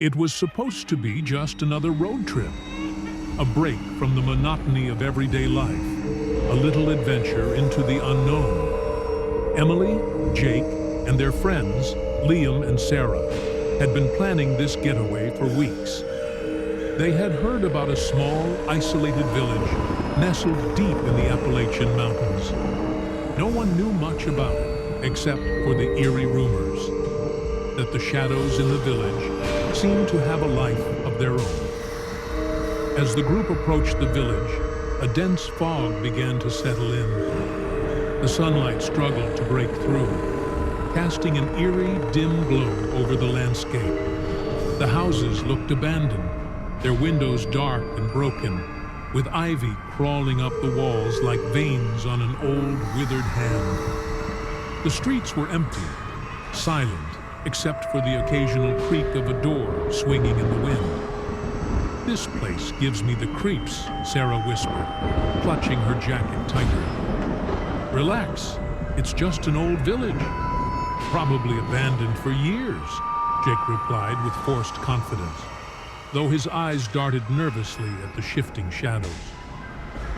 It was supposed to be just another road trip, a break from the monotony of everyday life, a little adventure into the unknown. Emily, Jake, and their friends, Liam and Sarah, had been planning this getaway for weeks. They had heard about a small, isolated village nestled deep in the Appalachian Mountains. No one knew much about it, except for the eerie rumors that the shadows in the village seemed to have a life of their own. As the group approached the village, a dense fog began to settle in. The sunlight struggled to break through, casting an eerie, dim glow over the landscape. The houses looked abandoned, their windows dark and broken, with ivy crawling up the walls like veins on an old, withered hand. The streets were empty, silent, except for the occasional creak of a door swinging in the wind. "This place gives me the creeps," Sarah whispered, clutching her jacket tighter. "Relax, it's just an old village. Probably abandoned for years," Jake replied with forced confidence, though his eyes darted nervously at the shifting shadows.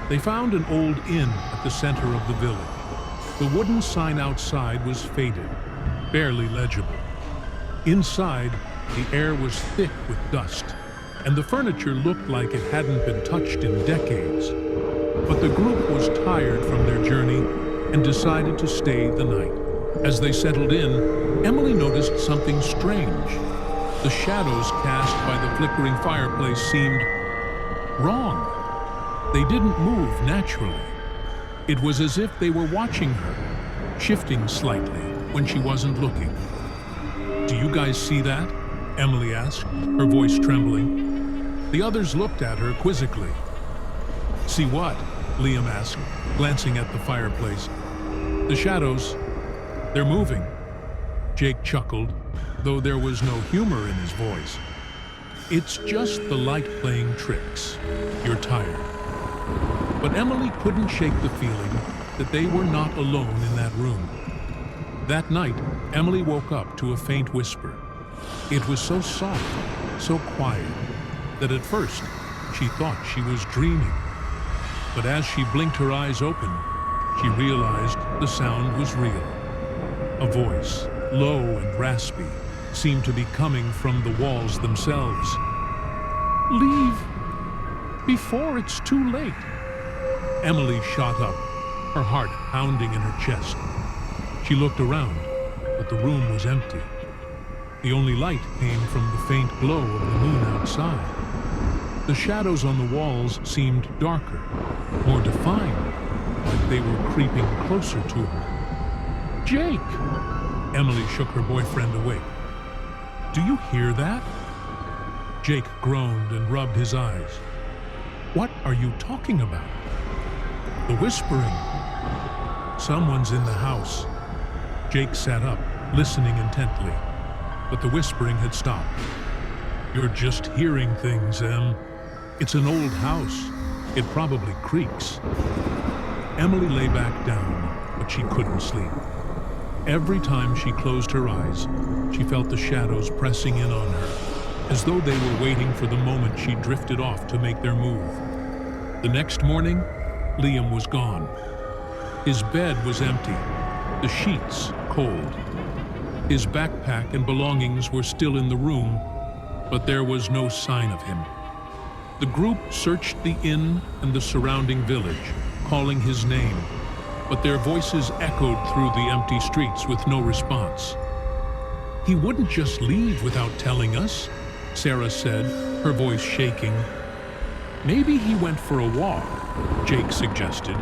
They found an old inn at the center of the village. The wooden sign outside was faded, barely legible. Inside, the air was thick with dust, and the furniture looked like it hadn't been touched in decades. But the group was tired from their journey and decided to stay the night. As they settled in, Emily noticed something strange. The shadows cast by the flickering fireplace seemed wrong. They didn't move naturally. It was as if they were watching her, shifting slightly when she wasn't looking. "Do you guys see that?" Emily asked, her voice trembling. The others looked at her quizzically. "See what?" Liam asked, glancing at the fireplace. "The shadows, they're moving." Jake chuckled, though there was no humor in his voice. "It's just the light playing tricks. You're tired." But Emily couldn't shake the feeling that they were not alone in that room. That night, Emily woke up to a faint whisper. It was so soft, so quiet, that at first she thought she was dreaming. But as she blinked her eyes open, she realized the sound was real. A voice, low and raspy, seemed to be coming from the walls themselves. "Leave before it's too late." Emily shot up, her heart pounding in her chest. She looked around, but the room was empty. The only light came from the faint glow of the moon outside. The shadows on the walls seemed darker, more defined, like they were creeping closer to her. "Jake!" Emily shook her boyfriend awake. "Do you hear that?" Jake groaned and rubbed his eyes. "What are you talking about?" "The whispering. Someone's in the house." Jake sat up, listening intently, but the whispering had stopped. "You're just hearing things, Em. It's an old house. It probably creaks." Emily lay back down, but she couldn't sleep. Every time she closed her eyes, she felt the shadows pressing in on her, as though they were waiting for the moment she drifted off to make their move. The next morning, Liam was gone. His bed was empty, the sheets cold. His backpack and belongings were still in the room, but there was no sign of him. The group searched the inn and the surrounding village, calling his name, but their voices echoed through the empty streets with no response. "He wouldn't just leave without telling us," Sarah said, her voice shaking. "Maybe he went for a walk," Jake suggested,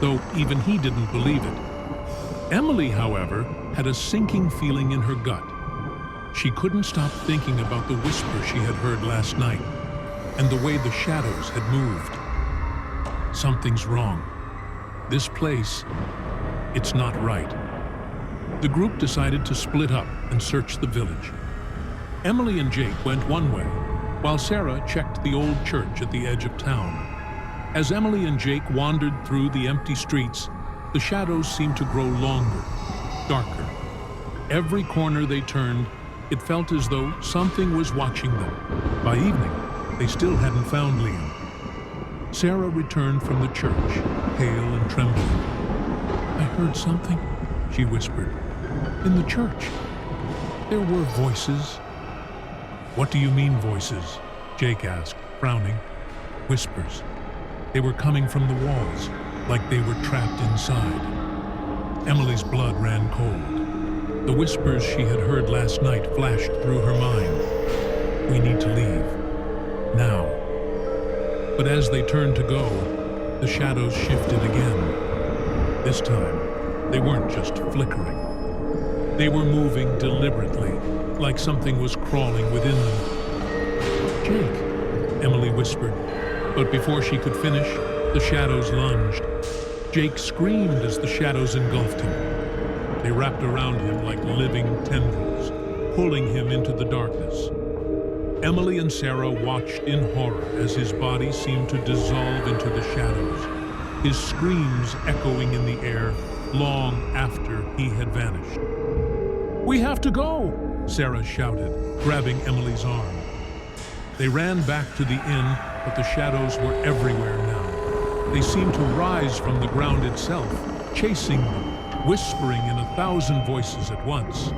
though even he didn't believe it. Emily, however, had a sinking feeling in her gut. She couldn't stop thinking about the whisper she had heard last night, and the way the shadows had moved. Something's wrong. This place, it's not right. The group decided to split up and search the village. Emily and Jake went one way, while Sarah checked the old church at the edge of town. As Emily and Jake wandered through the empty streets, the shadows seemed to grow longer, darker. Every corner they turned, It felt as though something was watching them. By evening, they still hadn't found Liam. Sarah returned from the church, pale and trembling. "I heard something," she whispered. "In the church. There were voices." "What do you mean, voices?" Jake asked, frowning. "Whispers. They were coming from the walls, like they were trapped inside." Emily's blood ran cold. The whispers she had heard last night flashed through her mind. "We need to leave. Now." But as they turned to go, the shadows shifted again. This time, they weren't just flickering. They were moving deliberately, like something was crawling within them. "Jake," Emily whispered, but before she could finish, the shadows lunged. Jake screamed as the shadows engulfed him. They wrapped around him like living tendrils, pulling him into the darkness. Emily and Sarah watched in horror as his body seemed to dissolve into the shadows, his screams echoing in the air long after he had vanished. "We have to go!" Sarah shouted, grabbing Emily's arm. They ran back to the inn, but the shadows were everywhere now. They seemed to rise from the ground itself, chasing them, whispering in 1,000 voices at once.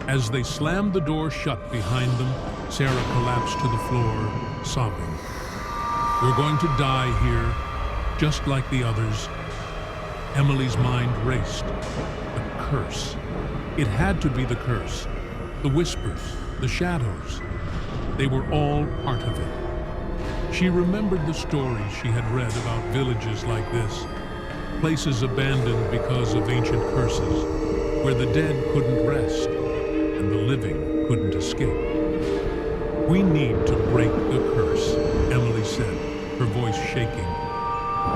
As they slammed the door shut behind them, Sarah collapsed to the floor, sobbing. "We're going to die here, just like the others." Emily's mind raced. The curse. It had to be the curse. The whispers, the shadows. They were all part of it. She remembered the stories she had read about villages like this, places abandoned because of ancient curses, where the dead couldn't rest and the living couldn't escape. "We need to break the curse," Emily said, her voice shaking.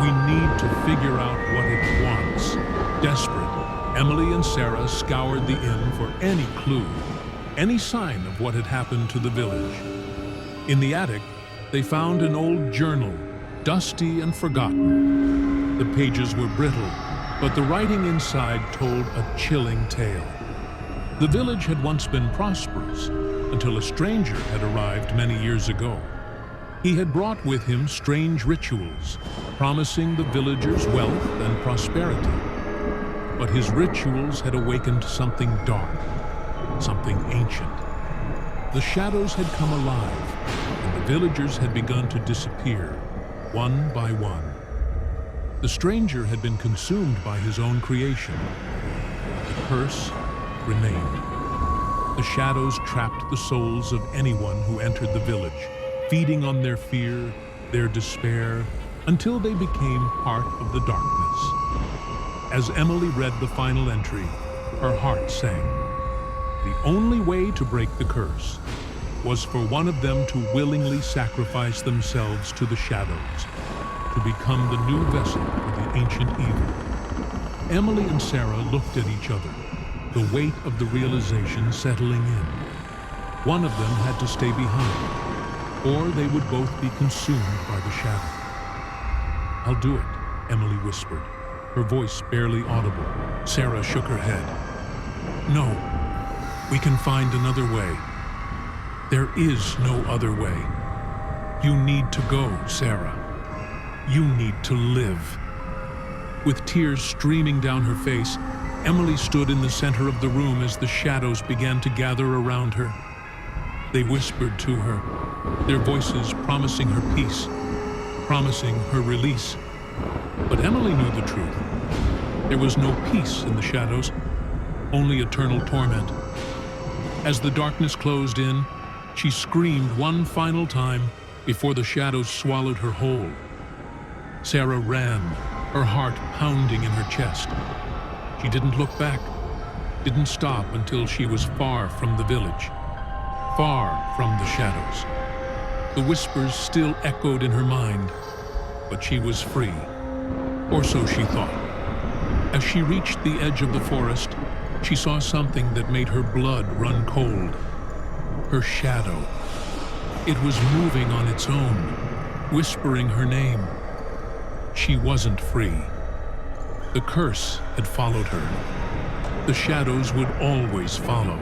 "We need to figure out what it wants." Desperate, Emily and Sarah scoured the inn for any clue, any sign of what had happened to the village. In the attic, they found an old journal, dusty and forgotten. The pages were brittle, but the writing inside told a chilling tale. The village had once been prosperous, until a stranger had arrived many years ago. He had brought with him strange rituals, promising the villagers wealth and prosperity. But his rituals had awakened something dark, something ancient. The shadows had come alive, and the villagers had begun to disappear, one by one. The stranger had been consumed by his own creation. The curse remained. The shadows trapped the souls of anyone who entered the village, feeding on their fear, their despair, until they became part of the darkness. As Emily read the final entry, her heart sank. The only way to break the curse was for one of them to willingly sacrifice themselves to the shadows, to become the new vessel for the ancient evil. Emily and Sarah looked at each other, the weight of the realization settling in. One of them had to stay behind, or they would both be consumed by the shadow. "I'll do it," Emily whispered, her voice barely audible. Sarah shook her head. "No, we can find another way. There is no other way. You need to go, Sarah. You need to live." With tears streaming down her face, Emily stood in the center of the room as the shadows began to gather around her. They whispered to her, their voices promising her peace, promising her release. But Emily knew the truth. There was no peace in the shadows, only eternal torment. As the darkness closed in, she screamed one final time before the shadows swallowed her whole. Sarah ran, her heart pounding in her chest. She didn't look back, didn't stop until she was far from the village, far from the shadows. The whispers still echoed in her mind, but she was free, or so she thought. As she reached the edge of the forest, she saw something that made her blood run cold. Her shadow. It was moving on its own, whispering her name. She wasn't free. The curse had followed her. The shadows would always follow.